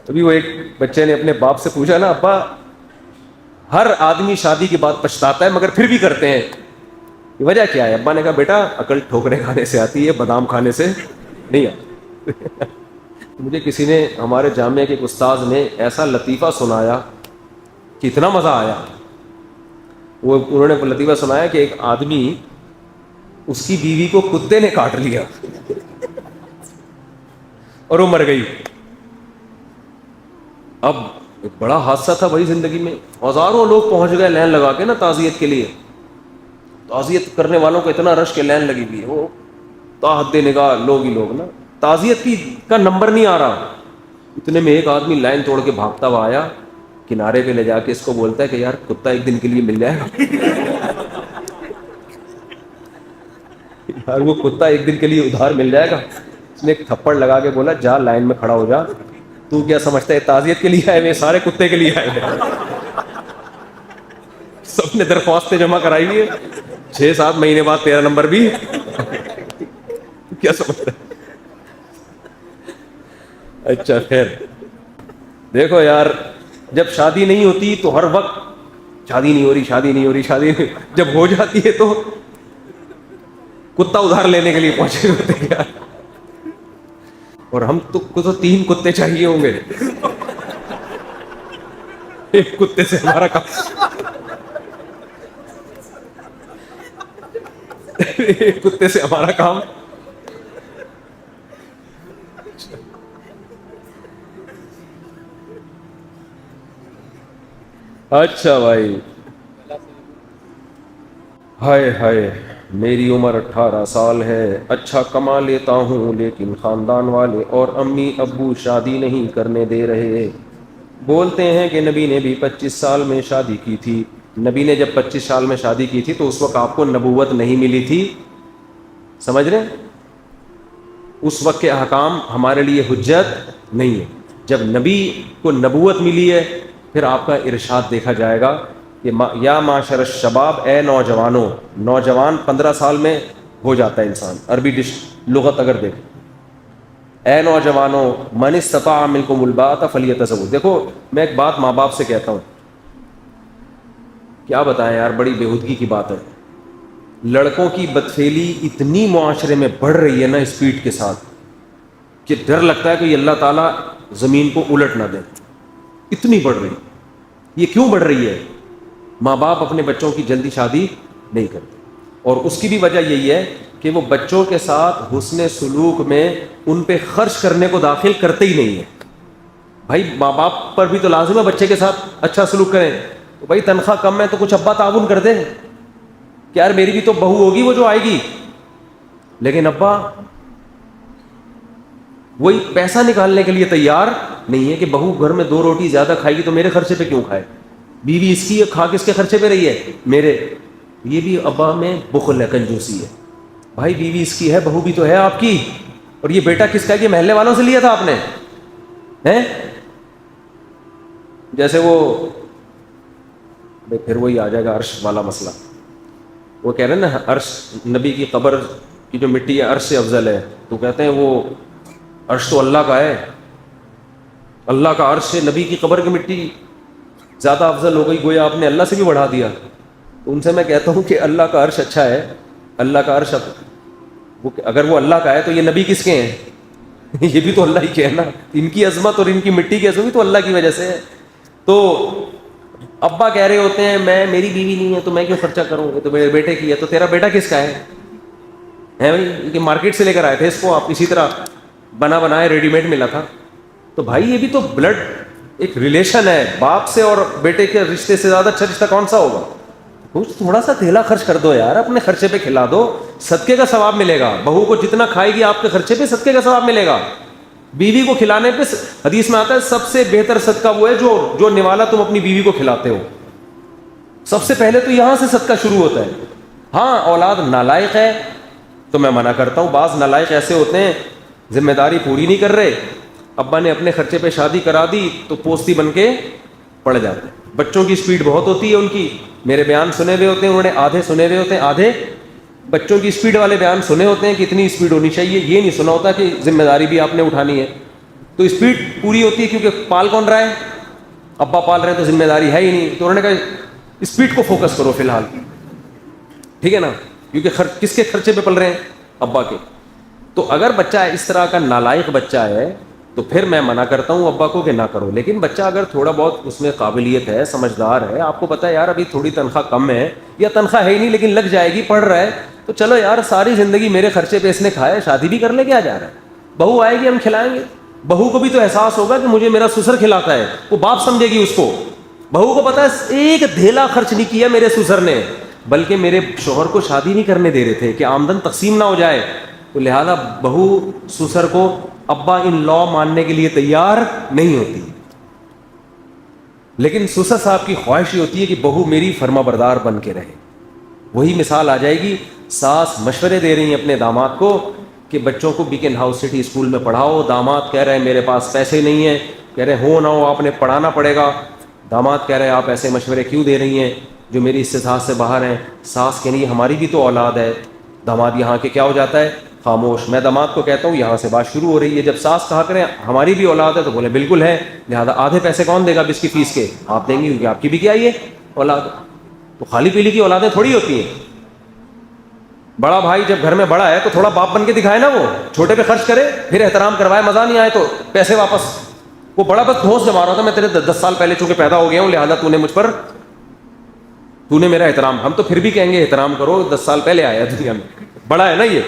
ابھی وہ ایک بچے نے اپنے باپ سے پوچھا نا، ابا ہر آدمی شادی کے بعد پچھتاتا ہے مگر پھر بھی کرتے ہیں، وجہ کیا ہے؟ ابا نے کہا بیٹا عقل ٹھوکرے کھانے سے آتی ہے، بادام کھانے سے نہیں آتی۔ مجھے کسی نے، ہمارے جامعہ کے ایک استاذ نے ایسا لطیفہ سنایا کہ اتنا مزہ آیا۔ انہوں نے لطیفہ سنایا کہ ایک آدمی، اس کی بیوی کو کتے نے کاٹ لیا اور وہ مر گئی۔ اب ایک بڑا حادثہ تھا بھائی زندگی میں، ہزاروں لوگ پہنچ گئے لائن لگا کے نا تعزیت کے لیے، تعزیت کرنے والوں کو اتنا رش کے لائن لگی ہوئی ہے، وہ تا حد نگاہ لوگ ہی لوگ نا، تعزیت کا نمبر نہیں آ رہا۔ اتنے میں ایک آدمی لائن توڑ کے بھاگتا ہوا آیا، کنارے پہ لے جا کے اس کو بولتا ہے کہ یار کتا ایک دن کے لیے مل جائے گا یار وہ کتا ایک دن کے لیے ادھار مل جائے گا۔ اس نے ایک تھپڑ لگا کے بولا جا لائن میں کھڑا ہو جا، تو کیا سمجھتا ہے تعزیت کے لیے آئے ہوئے سارے کتے کے لیے آئے ہوئے؟ سب نے درخواستیں جمع کرائی ہوئی ہے، 6-7 مہینے بعد 13 نمبر بھی کیا سمجھتا ہے؟ اچھا خیر، دیکھو یار جب شادی نہیں ہوتی تو ہر وقت شادی نہیں ہو رہی، شادی نہیں ہو رہی، شادی نہیں، جب ہو جاتی ہے تو کتا ادھار لینے کے لیے پہنچے ہوتے ہیں یار۔ اور ہم تو 3 کتے چاہیے ہوں گے، ایک کتے سے ہمارا کام ایک کتے سے ہمارا کام۔ اچھا بھائی، ہائے ہائے میری عمر 18 سال ہے، اچھا کما لیتا ہوں لیکن خاندان والے اور امی ابو شادی نہیں کرنے دے رہے۔ بولتے ہیں کہ نبی نے بھی 25 سال میں شادی کی تھی۔ نبی نے جب 25 سال میں شادی کی تھی تو اس وقت آپ کو نبوت نہیں ملی تھی، سمجھ رہے ہیں؟ اس وقت کے احکام ہمارے لیے حجت نہیں ہے۔ جب نبی کو نبوت ملی ہے پھر آپ کا ارشاد دیکھا جائے گا کہ یا معاشر الشباب، اے نوجوانوں، نوجوان 15 سال میں ہو جاتا ہے انسان، عربی لغت اگر دیکھیں، اے نوجوانوں من استطاع منکم الباءۃ فلیتزوج۔ دیکھو میں ایک بات ماں باپ سے کہتا ہوں، کیا بتائیں یار، بڑی بےہودگی کی بات ہے، لڑکوں کی بدفعلی اتنی معاشرے میں بڑھ رہی ہے نا اسپیڈ کے ساتھ کہ ڈر لگتا ہے کہ اللہ تعالیٰ زمین کو الٹ نہ دے، اتنی بڑھ رہی۔ یہ کیوں بڑھ رہی ہے؟ ماں باپ اپنے بچوں کی جلدی شادی نہیں کرتے، اور اس کی بھی وجہ یہی ہے کہ وہ بچوں کے ساتھ حسن سلوک میں ان پہ خرچ کرنے کو داخل کرتے ہی نہیں ہیں۔ بھائی ماں باپ پر بھی تو لازم ہے بچے کے ساتھ اچھا سلوک کریں، تو بھائی تنخواہ کم ہے تو کچھ ابا تعاون کر دیں کہ یار میری بھی تو بہو ہوگی وہ جو آئے گی، لیکن ابا وہی پیسہ نکالنے کے لیے تیار نہیں ہے کہ بہو گھر میں 2 روٹی زیادہ کھائے گی تو میرے خرچے پہ کیوں کھائے، بیوی اس کی کھا کس کے خرچے پہ رہی ہے، میرے۔ یہ بھی ابا میں بخل ہے، کنجوسی ہے۔ بھائی بیوی اس کی ہے، بہو بھی تو ہے آپ کی، اور یہ بیٹا کس کا ہے؟ یہ محلے والوں سے لیا تھا آپ نے ہیں؟ جیسے وہ پھر وہی آ جائے گا عرش والا مسئلہ، وہ کہہ رہے ہیں نا عرش، نبی کی قبر کی جو مٹی ہے عرش سے افضل ہے، تو کہتے ہیں وہ عرش تو اللہ کا ہے، اللہ کا عرش سے نبی کی قبر کی مٹی زیادہ افضل ہو گئی، گویا آپ نے اللہ سے بھی بڑھا دیا۔ تو ان سے میں کہتا ہوں کہ اللہ کا عرش اچھا ہے، اللہ کا عرش اگر وہ اللہ کا ہے تو یہ نبی کس کے ہیں؟ یہ بھی تو اللہ ہی کے ہیں نا، ان کی عظمت اور ان کی مٹی کی عظمت بھی تو اللہ کی وجہ سے ہے۔ تو ابا کہہ رہے ہوتے ہیں میری بیوی نہیں ہے تو میں کیوں خرچہ کروں، یہ تو میرے بیٹے کی ہے، تو تیرا بیٹا کس کا ہے بھائی؟ کہ مارکیٹ سے لے کر آئے تھے اس کو آپ، اسی طرح بنا بنائے ریڈی میڈ ملا تھا؟ تو بھائی یہ بھی تو بلڈ ایک ریلیشن ہے، باپ سے اور بیٹے کے رشتے سے زیادہ اچھا رشتہ کون سا ہوگا؟ کچھ تھوڑا سا تھیلا خرچ کر دو یار، اپنے خرچے پہ کھلا دو، صدقے کا ثواب ملے گا۔ بہو کو جتنا کھائے گی آپ کے خرچے پہ صدقے کا ثواب ملے گا۔ بیوی کو کھلانے پہ حدیث میں آتا ہے سب سے بہتر صدقہ وہ ہے جو نوالا تم اپنی بیوی کو کھلاتے ہو۔ سب سے پہلے تو یہاں سے صدقہ شروع ہوتا ہے۔ ہاں اولاد نالائق ہے تو میں منع کرتا ہوں، بعض نالائق ایسے ہوتے ہیں ذمہ داری پوری نہیں کر رہے، ابا نے اپنے خرچے پہ شادی کرا دی تو پوستی بن کے پڑ جاتے ہیں۔ بچوں کی سپیڈ بہت ہوتی ہے ان کی، میرے بیان سنے ہوئے ہوتے ہیں انہوں نے، آدھے سنے ہوئے ہوتے ہیں، آدھے بچوں کی سپیڈ والے بیان سنے ہوتے ہیں کہ اتنی سپیڈ ہونی چاہیے، یہ نہیں سنا ہوتا کہ ذمہ داری بھی آپ نے اٹھانی ہے۔ تو اسپیڈ پوری ہوتی ہے کیونکہ پال کون رہا ہے؟ ابا پال رہے ہیں تو ذمہ داری ہے ہی نہیں. تو انہوں نے کہا اسپیڈ کو فوکس کرو فی الحال, ٹھیک ہے نا, کیونکہ کس کے خرچے پہ پل رہے ہیں؟ ابا کے. تو اگر بچہ اس طرح کا نالائق بچہ ہے تو پھر میں منع کرتا ہوں ابا کو کہ نہ کرو. لیکن بچہ اگر تھوڑا بہت اس میں قابلیت ہے, سمجھدار ہے, آپ کو پتہ ہے یار ابھی تھوڑی تنخواہ کم ہے یا تنخواہ ہے ہی نہیں لیکن لگ جائے گی, پڑھ رہا ہے, تو چلو یار ساری زندگی میرے خرچے پہ اس نے کھایا, شادی بھی کر لے, کیا جا رہا ہے, بہو آئے گی ہم کھلائیں گے. بہو کو بھی تو احساس ہوگا کہ مجھے میرا سسر کھلاتا ہے, وہ باپ سمجھے گی اس کو. بہو کو پتا ہے ایک دھیلا خرچ نہیں کیا میرے سسر نے, بلکہ میرے شوہر کو شادی نہیں کرنے دے رہے تھے کہ آمدن تقسیم نہ ہو جائے, تو لہذا بہو سسر کو ابا ان لا ماننے کے لیے تیار نہیں ہوتی. لیکن سسر صاحب کی خواہش یہ ہوتی ہے کہ بہو میری فرما بردار بن کے رہے. وہی مثال آ جائے گی, ساس مشورے دے رہی ہیں اپنے داماد کو کہ بچوں کو بیکن ہاؤس سٹی اسکول میں پڑھاؤ. داماد کہہ رہے ہیں میرے پاس پیسے نہیں ہیں, کہہ رہے ہیں ہو نہ ہو آپ نے پڑھانا پڑے گا. داماد کہہ رہے ہیں آپ ایسے مشورے کیوں دے رہی ہیں جو میری استطاعت سے باہر ہیں. ساس کہہ رہی ہے ہماری بھی تو اولاد ہے. داماد یہاں کے کیا ہو جاتا ہے؟ خاموش. میں داماد کو کہتا ہوں یہاں سے بات شروع ہو رہی ہے. جب ساس کہا کریں ہماری بھی اولاد ہے تو بولے بالکل ہے, لہٰذا آدھے پیسے کون دے گا اب اس کی فیس کے؟ آپ دیں گے کیونکہ آپ کی بھی کیا یہ اولاد. تو خالی پیلی کی اولادیں تھوڑی ہوتی ہیں. بڑا بھائی جب گھر میں بڑا ہے تو تھوڑا باپ بن کے دکھائے نا, وہ چھوٹے پہ خرچ کرے, پھر احترام کروائے, مزہ نہیں آئے تو پیسے واپس. وہ بڑا بس دھوس جما رہا تھا میں تیرے 10 سال پہلے چونکہ پیدا ہو گیا ہوں لہٰذا تو نے مجھ پر, تو نے میرا احترام. ہم تو پھر بھی کہیں گے احترام کرو, 10 سال پہلے آیا دنیا میں, بڑا ہے نا یہ.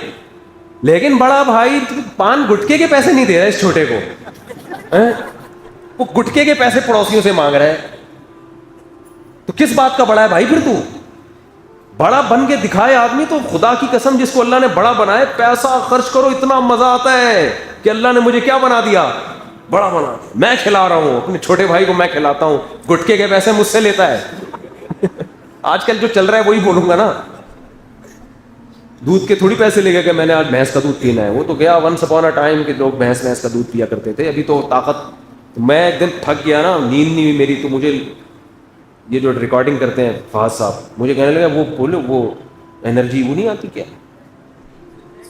لیکن بڑا بھائی پان گٹکے کے پیسے نہیں دے رہا اس چھوٹے کو, وہ گٹکے کے پیسے پڑوسیوں سے مانگ رہا ہے. تو کس بات کا بڑا ہے بھائی پھر تو؟ بڑا بن کے دکھائے آدمی تو خدا کی قسم جس کو اللہ نے بڑا بنائے پیسہ خرچ کرو, اتنا مزہ آتا ہے کہ اللہ نے مجھے کیا بنا دیا, بڑا بنا. میں کھلا رہا ہوں اپنے چھوٹے بھائی کو, میں کھلاتا ہوں, گٹکے کے پیسے مجھ سے لیتا ہے. آج کل جو چل رہا ہے وہی بولوں گا نا. دودھ کے تھوڑی پیسے لے گا کہ میں نے آج بھینس کا دودھ پینا ہے. وہ تو گیا ونس اپون اے ٹائم کہ لوگ بھینس کا دودھ پیا کرتے تھے. ابھی تو طاقت, میں ایک دن تھک گیا نا, نیند نہیں ہوئی میری, تو مجھے یہ جو ریکارڈنگ کرتے ہیں فہد صاحب, مجھے کہنے لگا وہ بولو وہ انرجی وہ نہیں آتی کیا,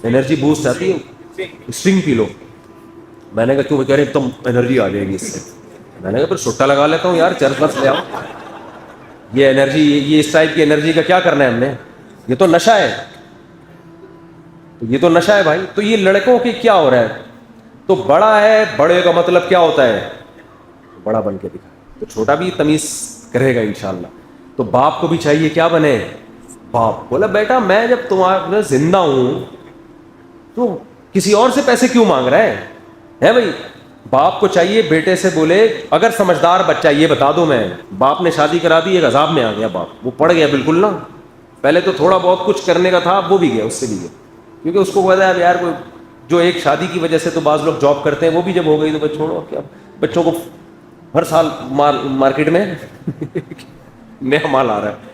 انرجی بوسٹ آتی ہے, اسٹرنگ پی لو. میں نے کہا کیوں؟ وہ کہہ رہے تم انرجی آ جائے گی اس سے. میں نے کہا پھر سٹا لگا لیتا ہوں یار, چرس برس لے آؤ. یہ انرجی, یہ اس ٹائپ کی انرجی کا کیا کرنا ہے ہم نے؟ یہ تو نشہ ہے, یہ تو نشہ ہے بھائی. تو یہ لڑکوں کی کیا ہو رہا ہے؟ تو بڑا ہے, بڑے کا مطلب کیا ہوتا ہے؟ بڑا بن کے دکھا. تو چھوٹا بھی تمیز کرے گا انشاءاللہ. تو باپ کو بھی چاہیے کیا بنے؟ باپ. بولا بیٹا میں جب تمہارا زندہ ہوں تو کسی اور سے پیسے کیوں مانگ رہا ہے بھائی؟ باپ کو چاہیے بیٹے سے بولے, اگر سمجھدار بچہ, یہ بتا دو میں, باپ نے شادی کرا دی, ایک عذاب میں آ گیا باپ, وہ پڑ گیا بالکل نا. پہلے تو تھوڑا بہت کچھ کرنے کا تھا, اب وہ بھی گیا, اس سے بھی گیا, کیونکہ اس کو پتا ہے یار کوئی جو ایک شادی کی وجہ سے تو بعض لوگ جاب کرتے ہیں, وہ بھی جب ہو گئی تو بس چھوڑو کیا. بچوں کو ہر سال مارکیٹ میں نیا مال آ رہا ہے.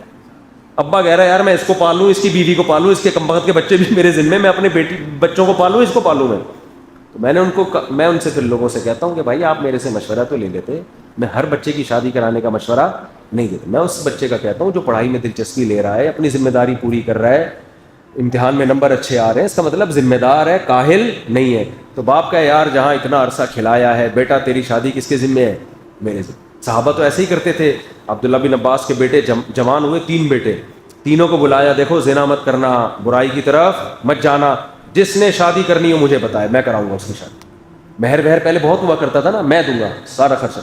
ابا کہہ رہا ہے یار میں اس کو پالوں, اس کی بیوی کو پالوں, اس کے کم بخت کے بچے بھی میرے ذمے, میں اپنے بچوں کو پالوں, اس کو پالوں میں. تو میں ان سے پھر لوگوں سے کہتا ہوں کہ بھائی آپ میرے سے مشورہ تو لے لیتے, میں ہر بچے کی شادی کرانے کا مشورہ نہیں دیتا. میں اس بچے کا کہتا ہوں جو پڑھائی میں دلچسپی لے رہا ہے, اپنی ذمہ داری پوری کر رہا ہے, امتحان میں نمبر اچھے آ رہے ہیں, اس کا مطلب ذمہ دار ہے, کاہل نہیں ہے. تو باپ کا یار جہاں اتنا عرصہ کھلایا ہے, بیٹا تیری شادی کس کے ذمے ہے؟ میرے ذمے. صحابہ تو ایسے ہی کرتے تھے. عبداللہ بن عباس کے بیٹے جوان ہوئے, 3 بیٹے, تینوں کو بلایا, دیکھو زنا مت کرنا, برائی کی طرف مت جانا, جس نے شادی کرنی ہو مجھے بتائے, میں کراؤں گا اس کی شادی. مہر وہر پہلے بہت ہوا کرتا تھا نا, میں دوں گا سارا خرچہ.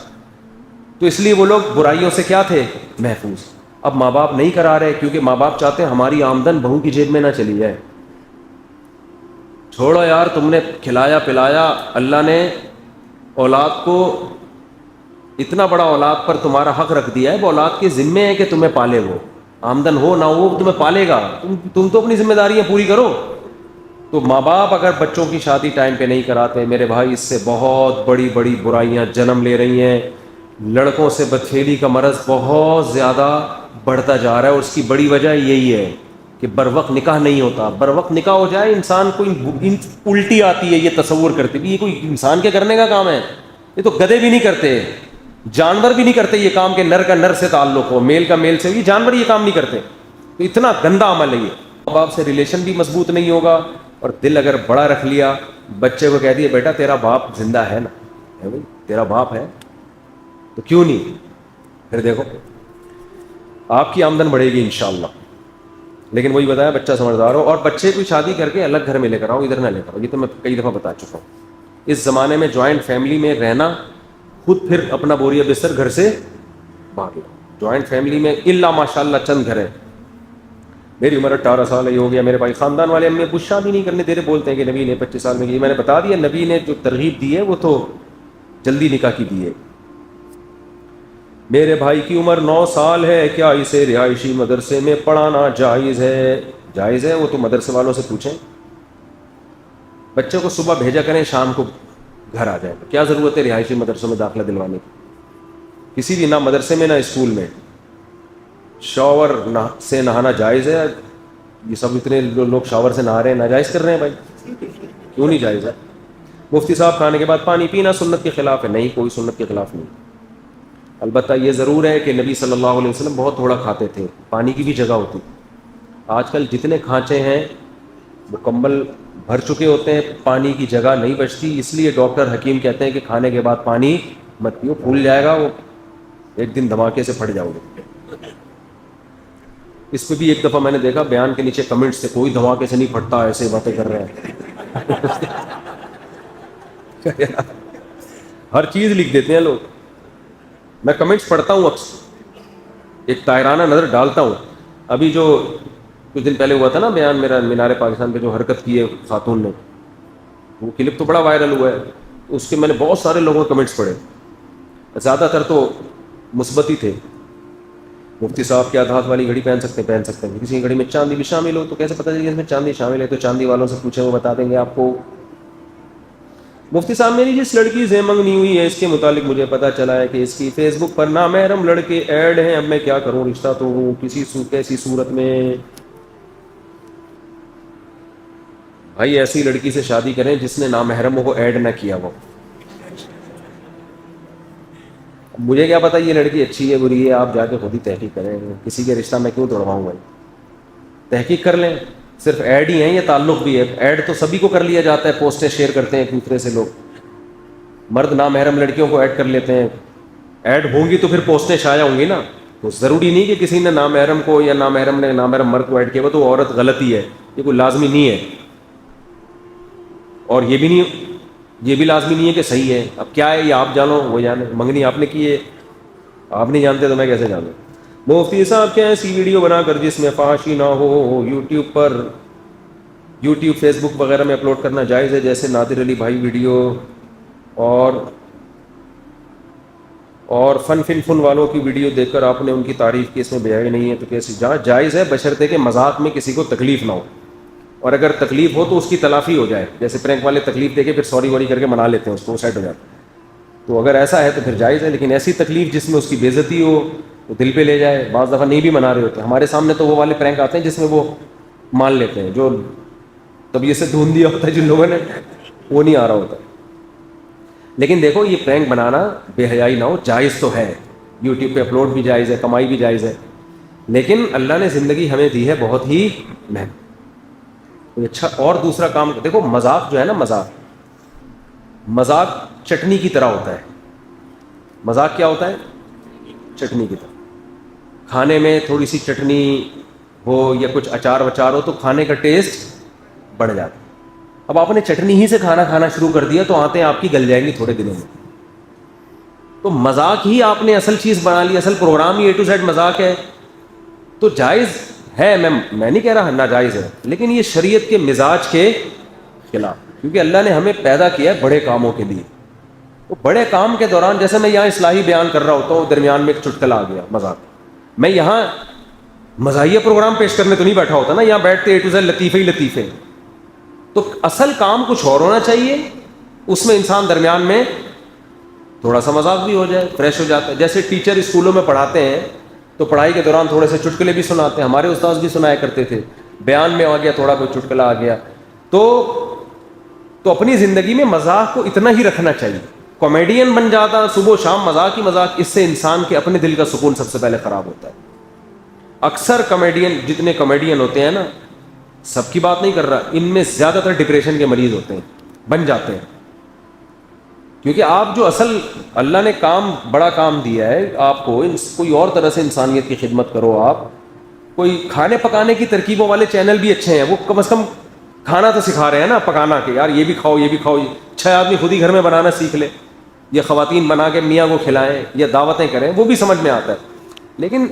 تو اس لیے وہ لوگ برائیوں سے کیا تھے؟ محفوظ. اب ماں باپ نہیں کرا رہے کیونکہ ماں باپ چاہتے ہیں ہماری آمدن بہو کی جیب میں نہ چلی جائے. چھوڑو یار, تم نے کھلایا پلایا, اللہ نے اولاد کو اتنا بڑا اولاد پر تمہارا حق رکھ دیا ہے, وہ اولاد کے ذمے ہے کہ تمہیں پالے, وہ آمدن ہو نہ ہو تمہیں پالے گا. تم تو اپنی ذمہ داریاں پوری کرو. تو ماں باپ اگر بچوں کی شادی ٹائم پہ نہیں کراتے, میرے بھائی اس سے بہت بڑی بڑی برائیاں جنم لے رہی ہیں. لڑکوں سے بدفعلی کا مرض بہت زیادہ بڑھتا جا رہا ہے, اور اس کی بڑی وجہ یہی ہے کہ بر وقت نکاح نہیں ہوتا. بر وقت نکاح ہو جائے انسان کو الٹی آتی ہے, یہ تصور کرتے کہ یہ کوئی انسان کے کرنے کا کام ہے, یہ تو گدھے بھی نہیں کرتے, جانور بھی نہیں کرتے یہ کام کہ نر کا نر سے تعلق ہو, میل کا میل سے, یہ جانور یہ کام نہیں کرتے. تو اتنا گندا عمل ہے یہ. ماں باپ سے ریلیشن بھی مضبوط نہیں ہوگا, اور دل اگر بڑا رکھ لیا, بچے کو کہہ دیا بیٹا تیرا باپ زندہ ہے نا, ہے بھائی, تیرا باپ ہے تو کیوں نہیں. پھر دیکھو آپ کی آمدن بڑھے گی انشاءاللہ. لیکن وہی بتایا بچہ سمجھدار ہو, اور بچے کو شادی کر کے الگ گھر میں لے کر آؤ, ادھر نہ لے کر آؤ. یہ تو میں کئی دفعہ بتا چکا ہوں. اس زمانے میں جوائنٹ فیملی میں رہنا, خود پھر اپنا بوریا بستر گھر سے بھاگ لو. جوائنٹ فیملی میں الا ماشاء اللہ چند گھر ہیں. میری عمر 18 سال ہے, ہو گیا, میرے بھائی خاندان والے امی ابو شادی نہیں کرنے دے رہے, بولتے ہیں کہ نبی نے 25 سال میں کی. میں نے بتا دیا نبی نے جو ترغیب دی ہے وہ تو جلدی نکاح کی دی ہے. میرے بھائی کی عمر 9 سال ہے, کیا اسے رہائشی مدرسے میں پڑھانا جائز ہے؟ جائز ہے, وہ تو مدرسے والوں سے پوچھیں. بچے کو صبح بھیجا کریں, شام کو گھر آ جائے. کیا ضرورت ہے رہائشی مدرسوں میں داخلہ دلوانے کی؟ کسی بھی, نہ مدرسے میں نہ اسکول میں. شاور سے نہانا جائز ہے. یہ سب اتنے لوگ شاور سے نہا رہے ہیں, ناجائز کر رہے ہیں بھائی, کیوں نہیں جائز ہے؟ مفتی صاحب کھانے کے بعد پانی پینا سنت کے خلاف ہے؟ نہیں, کوئی سنت کے خلاف نہیں. البتہ یہ ضرور ہے کہ نبی صلی اللہ علیہ وسلم بہت تھوڑا کھاتے تھے, پانی کی بھی جگہ ہوتی. آج کل جتنے کھانچے ہیں مکمل بھر چکے ہوتے ہیں, پانی کی جگہ نہیں بچتی. اس لیے ڈاکٹر حکیم کہتے ہیں کہ کھانے کے بعد پانی مت پیو, پھول جائے گا وہ, ایک دن دھماکے سے پھٹ جاؤ گے. اس پہ بھی ایک دفعہ میں نے دیکھا بیان کے نیچے کمنٹس سے, کوئی دھماکے سے نہیں پھٹتا, ایسے باتیں کر رہے ہیں. ہر چیز لکھ دیتے ہیں لوگ. میں کمنٹس پڑھتا ہوں اکثر, ایک طاہرانہ نظر ڈالتا ہوں. ابھی جو کچھ دن پہلے ہوا تھا نا بیان میرا مینار پاکستان پہ, جو حرکت کی ہے خاتون نے, وہ کلپ تو بڑا وائرل ہوا ہے. اس کے میں نے بہت سارے لوگوں کے کمنٹس پڑھے, زیادہ تر تو مثبت ہی تھے. مفتی صاحب کیا ہاتھ والی گھڑی پہن سکتے ہیں؟ کسی کی گھڑی میں چاندی بھی شامل ہو تو کیسے پتہ چلے کہ اس میں چاندی شامل ہے؟ تو چاندی والوں سے پوچھیں, وہ بتا دیں گے آپ کو. مفتی صاحب میری جس لڑکی سے منگنی ہوئی ہے اس کے متعلق مجھے پتہ چلا ہے کہ اس کی فیس بک پر نامحرم لڑکے ایڈ ہیں, اب میں کیا کروں؟ رشتہ تو ہوں کیسی صورت میں؟ بھائی ایسی لڑکی سے شادی کریں جس نے نامحرموں کو ایڈ نہ کیا ہو. مجھے کیا پتہ یہ لڑکی اچھی ہے بری ہے, آپ جا کے خود ہی تحقیق کریں. کسی کے رشتہ میں کیوں توڑواؤں بھائی؟ تحقیق کر لیں. صرف ایڈ ہی ہیں یا تعلق بھی ہے؟ ایڈ تو سبھی کو کر لیا جاتا ہے, پوسٹیں شیئر کرتے ہیں ایک دوسرے سے لوگ. مرد نامحرم لڑکیوں کو ایڈ کر لیتے ہیں. ایڈ ہوں گی تو پھر پوسٹیں شائع ہوں گی نا. تو ضروری نہیں کہ کسی نے نامحرم کو یا نامحرم نے نامحرم مرد کو ایڈ کیا ہو تو عورت غلطی ہے, یہ کوئی لازمی نہیں ہے. اور یہ بھی لازمی نہیں ہے کہ صحیح ہے. اب کیا ہے یہ آپ جانو, وہ جانے. منگنی آپ نے کی ہے, آپ نہیں جانتے تو میں کیسے جانوں؟ مفتی صاحب کیا ایسی ویڈیو بنا کر جس میں فحاشی نہ ہو یوٹیوب فیس بک وغیرہ میں اپلوڈ کرنا جائز ہے؟ جیسے نادر علی بھائی ویڈیو اور فن والوں کی ویڈیو دیکھ کر آپ نے ان کی تعریف کی, اس میں بیائی نہیں ہے تو کیسے؟ جہاں جائز ہے بشرطے کہ مذاق میں کسی کو تکلیف نہ ہو, اور اگر تکلیف ہو تو اس کی تلافی ہو جائے. جیسے پرینک والے تکلیف دے کے پھر سوری ووری کر کے منا لیتے ہیں اس کو, وہ سیٹ ہو جاتا ہے. تو اگر ایسا ہے تو پھر جائز ہے. لیکن ایسی تکلیف جس میں اس کی بے عزتی ہو تو دل پہ لے جائے. بعض دفعہ نہیں بھی منا رہے ہوتے. ہمارے سامنے تو وہ والے پرینک آتے ہیں جس میں وہ مان لیتے ہیں, جو طبیعت سے ڈھونڈ دیا ہوتا ہے جن لوگوں نے, وہ نہیں آ رہا ہوتا. لیکن دیکھو یہ پرینک بنانا بے حیائی نہ ہو, جائز تو ہے. یوٹیوب پہ اپلوڈ بھی جائز ہے, کمائی بھی جائز ہے. لیکن اللہ نے زندگی ہمیں دی ہے بہت ہی اچھا. اور دوسرا کام دیکھو, مذاق جو ہے نا, مذاق چٹنی کی طرح ہوتا ہے. مذاق کیا ہوتا ہے؟ چٹنی کی طرح. کھانے میں تھوڑی سی چٹنی ہو یا کچھ اچار وچار ہو تو کھانے کا ٹیسٹ بڑھ جاتا ہے. اب آپ نے چٹنی ہی سے کھانا شروع کر دیا تو آتے آپ کی گل جائیں گی تھوڑے دنوں میں. تو مذاق ہی آپ نے اصل چیز بنا لی, اصل پروگرام ہی A to Z مذاق ہے. تو جائز ہے, میں نہیں کہہ رہا ناجائز ہے, لیکن یہ شریعت کے مزاج کے خلاف. کیونکہ اللہ نے ہمیں پیدا کیا ہے بڑے کاموں کے لیے. تو بڑے کام کے دوران, جیسے میں یہاں اصلاحی بیان کر رہا ہوتا ہوں, درمیان میں ایک چٹکلا آ گیا مذاق, میں یہاں مزاحیہ پروگرام پیش کرنے تو نہیں بیٹھا ہوتا نا, یہاں بیٹھتے A to Z لطیفے ہی لطیفے. تو اصل کام کچھ اور ہونا چاہیے, اس میں انسان درمیان میں تھوڑا سا مذاق بھی ہو جائے, فریش ہو جاتا ہے. جیسے ٹیچر اسکولوں میں پڑھاتے ہیں تو پڑھائی کے دوران تھوڑے سے چٹکلے بھی سناتے ہیں, ہمارے استاذ بھی سنایا کرتے تھے. بیان میں آ گیا تھوڑا کوئی چٹکلا آ گیا, تو اپنی زندگی میں مذاق کو اتنا ہی رکھنا چاہیے. کامیڈین بن جاتا صبح و شام مذاق ہی مذاق, اس سے انسان کے اپنے دل کا سکون سب سے پہلے خراب ہوتا ہے. اکثر کامیڈین, جتنے کامیڈین ہوتے ہیں نا, سب کی بات نہیں کر رہا, ان میں زیادہ تر ڈپریشن کے مریض ہوتے ہیں, بن جاتے ہیں. کیونکہ آپ جو اصل اللہ نے کام بڑا کام دیا ہے آپ کو، کوئی اور طرح سے انسانیت کی خدمت کرو آپ. کوئی کھانے پکانے کی ترکیبوں والے چینل بھی اچھے ہیں، وہ کم از کم کھانا تو سکھا رہے ہیں نا پکانا، کہ یار یہ بھی کھاؤ یہ بھی کھاؤ. 6 آدمی خود ہی گھر میں بنانا سیکھ لے، یا خواتین بنا کے میاں کو کھلائیں یا دعوتیں کریں، وہ بھی سمجھ میں آتا ہے. لیکن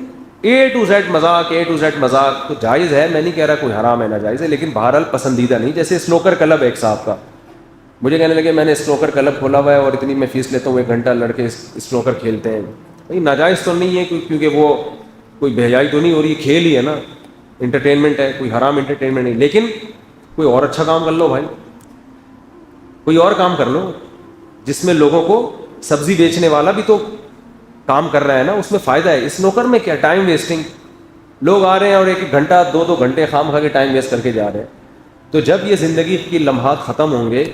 A to Z مذاق تو جائز ہے، میں نہیں کہہ رہا کوئی حرام ہے ناجائز ہے، لیکن بہرحال پسندیدہ نہیں. جیسے اسنوکر کلب ہے ایک صاحب کا، مجھے کہنے لگے میں نے اسنوکر کلب کھولا ہوا ہے اور اتنی میں فیس لیتا ہوں، 1 گھنٹہ لڑکے اسنوکر کھیلتے ہیں. بھائی ناجائز تو نہیں ہے، کیونکہ وہ کوئی بہیائی تو نہیں ہو رہی، کھیل ہی ہے نا، انٹرٹینمنٹ ہے، کوئی حرام انٹرٹینمنٹ نہیں. لیکن کوئی اور اچھا کام کر لو بھائی، کوئی اور کام کر لو جس میں لوگوں کو، سبزی بیچنے والا بھی تو کام کر رہا ہے نا، اس میں فائدہ ہے. اسنوکر میں کیا ٹائم ویسٹنگ، لوگ آ رہے ہیں اور 1 گھنٹہ 2 گھنٹے خام کھا کے ٹائم ویسٹ کر کے جا رہے ہیں. تو جب یہ زندگی کی لمحات ختم ہوں گے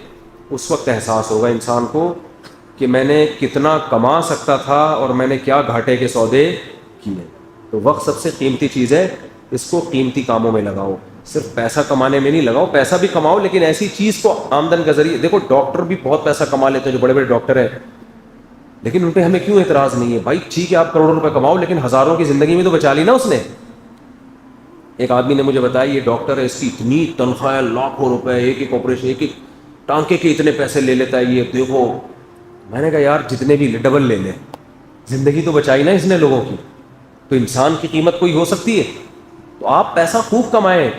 اس وقت احساس ہوگا انسان کو کہ میں نے کتنا کما سکتا تھا اور میں نے کیا گھاٹے کے سودے کیے. تو وقت سب سے قیمتی چیز ہے، اس کو قیمتی کاموں میں لگاؤ. صرف پیسہ کمانے میں نہیں لگاؤ، پیسہ بھی کماؤ لیکن ایسی چیز کو آمدن کا ذریعہ. دیکھو ڈاکٹر بھی بہت پیسہ کما لیتے ہیں جو بڑے بڑے ڈاکٹر ہیں، لیکن ان پہ ہمیں کیوں اعتراض نہیں ہے؟ بھائی ٹھیک ہے آپ کروڑوں روپے کماؤ لیکن ہزاروں کی زندگی میں تو بچا لی نا اس نے. ایک آدمی نے مجھے بتایا یہ ڈاکٹر ہے، اس کی اتنی تنخواہ ہے، لاکھوں روپے، ایک آپریشن، ایک ٹانکے کے اتنے پیسے لے لیتا ہے یہ دیکھو. میں نے کہا یار جتنے بھی ڈبل لے لے، زندگی تو بچائی نا اس نے لوگوں کی. تو انسان کی قیمت کوئی ہو سکتی ہے. تو آپ پیسہ خوب کمائیں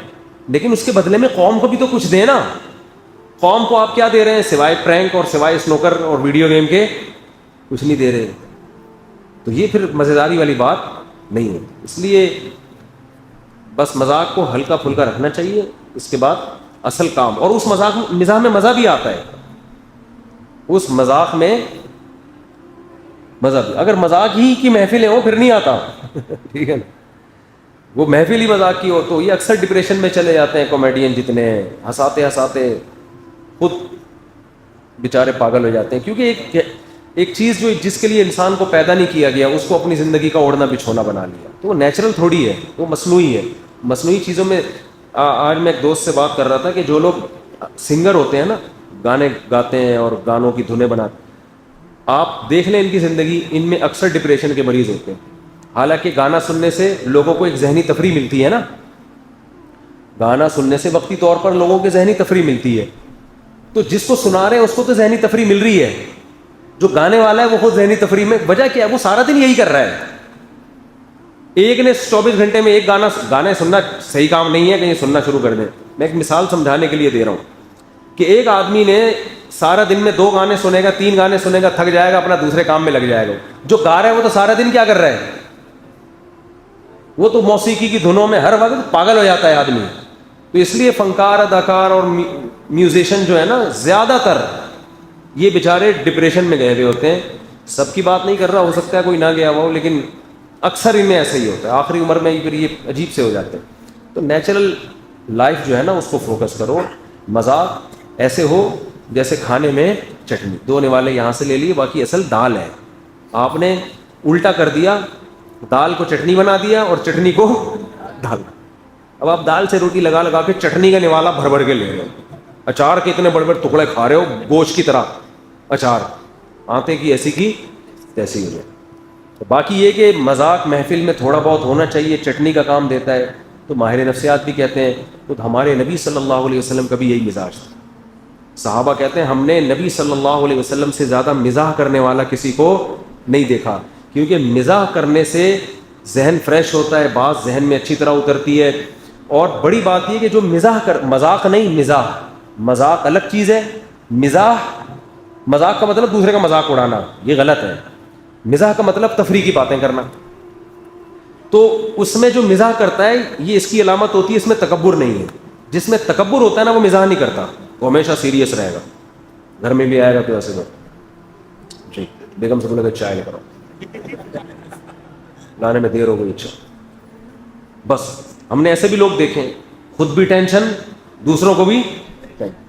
لیکن اس کے بدلے میں قوم کو بھی تو کچھ دیں نا. قوم کو آپ کیا دے رہے ہیں سوائے پرینک اور سوائے اسنوکر اور ویڈیو گیم کے؟ کچھ نہیں دے رہے. تو یہ پھر مزیداری والی بات نہیں ہے. اس لیے بس مذاق کو ہلکا پھلکا رکھنا چاہیے، اس کے بعد اصل کام. اور اس مزاح میں مزہ بھی آتا ہے، اس مذاق میں مزہ بھی. اگر مذاق ہی کی محفلیں ہوں پھر نہیں آتا ٹھیک ہے نا. وہ محفل ہی مذاق کی ہو تو یہ اکثر ڈپریشن میں چلے جاتے ہیں کامیڈین جتنے ہیں، ہنساتے ہنساتے خود بیچارے پاگل ہو جاتے ہیں. کیونکہ ایک چیز جو جس کے لیے انسان کو پیدا نہیں کیا گیا اس کو اپنی زندگی کا اوڑھنا بچھونا بنا لیا، تو وہ نیچرل تھوڑی ہے، وہ مصنوعی ہے. مصنوعی چیزوں میں آج میں ایک دوست سے بات کر رہا تھا کہ جو لوگ سنگر ہوتے ہیں نا، گانے گاتے ہیں اور گانوں کی دھنیں بناتے ہیں، آپ دیکھ لیں ان کی زندگی، ان میں اکثر ڈپریشن کے مریض ہوتے ہیں. حالانکہ گانا سننے سے لوگوں کو ایک ذہنی تفریح ملتی ہے نا، گانا سننے سے وقتی طور پر لوگوں کی ذہنی تفریح ملتی ہے. تو جس کو سنا رہے ہیں اس کو تو ذہنی تفریح مل رہی ہے، جو گانے والا ہے وہ خود ذہنی تفریح میں. وجہ کیا ہے؟ وہ سارا دن یہی کر رہا ہے. ایک نے 24 گھنٹے میں ایک گانے سننا صحیح کام نہیں ہے کہ یہ سننا شروع کر دیں. میں ایک مثال سمجھانے کے لیے دے رہا ہوں کہ ایک آدمی نے سارا دن میں 2 گانے سنے گا، 3 گانے سنے گا، تھک جائے گا، اپنا دوسرے کام میں لگ جائے گا. جو گا رہا ہے وہ تو سارا دن کیا کر رہا ہے؟ وہ تو موسیقی کی دھنوں میں ہر وقت پاگل ہو جاتا ہے آدمی. تو اس لیے فنکار، اداکار اور میوزیشین جو ہے نا، زیادہ تر یہ بیچارے ڈپریشن میں گئے ہوئے ہوتے ہیں. سب کی بات نہیں کر رہا، ہو سکتا ہے کوئی نہ گیا ہوا ہو، لیکن اکثر ان میں ایسا ہی ہوتا ہے. آخری عمر میں پھر یہ عجیب سے ہو جاتے ہیں. تو نیچرل لائف جو ہے نا اس کو فوکس کرو. مذاق ایسے ہو جیسے کھانے میں چٹنی، 2 نوالے یہاں سے لے لیے، باقی اصل دال ہے. آپ نے الٹا کر دیا، دال کو چٹنی بنا دیا اور چٹنی کو دال. اب آپ دال سے روٹی لگا لگا کے چٹنی کا نوالا بھر بھر کے لے رہے ہو، اچار کے اتنے بڑے بڑے ٹکڑے کھا رہے ہو گوشت کی طرح. اچار آتے کی ایسی کی تیسی ہو جائے. باقی یہ کہ مذاق محفل میں تھوڑا بہت ہونا چاہیے، چٹنی کا کام دیتا ہے. تو ماہر نفسیات بھی کہتے ہیں تو ہمارے نبی صلی اللہ علیہ وسلم کا بھی یہی مزاج تھا. صحابہ کہتے ہیں ہم نے نبی صلی اللہ علیہ وسلم سے زیادہ مزاح کرنے والا کسی کو نہیں دیکھا، کیونکہ مزاح کرنے سے ذہن فریش ہوتا ہے، بات ذہن میں اچھی طرح اترتی ہے. اور بڑی بات یہ کہ جو مذاق نہیں، مذاق الگ چیز ہے. مذاق کا مطلب دوسرے کا مذاق اڑانا، یہ غلط ہے. مزاح کا مطلب تفریح کی باتیں کرنا. تو اس میں جو مزاح کرتا ہے یہ اس کی علامت ہوتی ہے، اس میں تکبر نہیں ہے. جس میں تکبر ہوتا ہے نا وہ مزاح نہیں کرتا، وہ ہمیشہ سیریس رہے گا. گھر میں بھی آئے گا تو ایسے میں جی بیگم سے بولے گا چائے لے کر آؤ، لانے میں دیر ہو گئی. اچھا بس ہم نے ایسے بھی لوگ دیکھے، خود بھی ٹینشن، دوسروں کو بھی.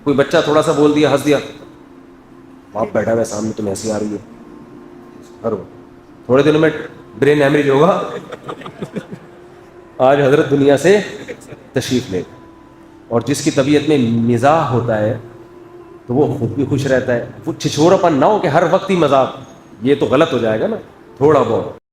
کوئی بچہ تھوڑا سا بول دیا، ہنس دیا، باپ بیٹھا ہوا ہے سامنے تمہیں ہنسی آ رہی ہے، تھوڑے دنوں میں برین ہیمریج ہوگا. آج حضرت دنیا سے تشریف لے. اور جس کی طبیعت میں مزاح ہوتا ہے تو وہ خود بھی خوش رہتا ہے. وہ چھچھوراپن نہ ہو کہ ہر وقت ہی مذاق، یہ تو غلط ہو جائے گا نا. تھوڑا بہت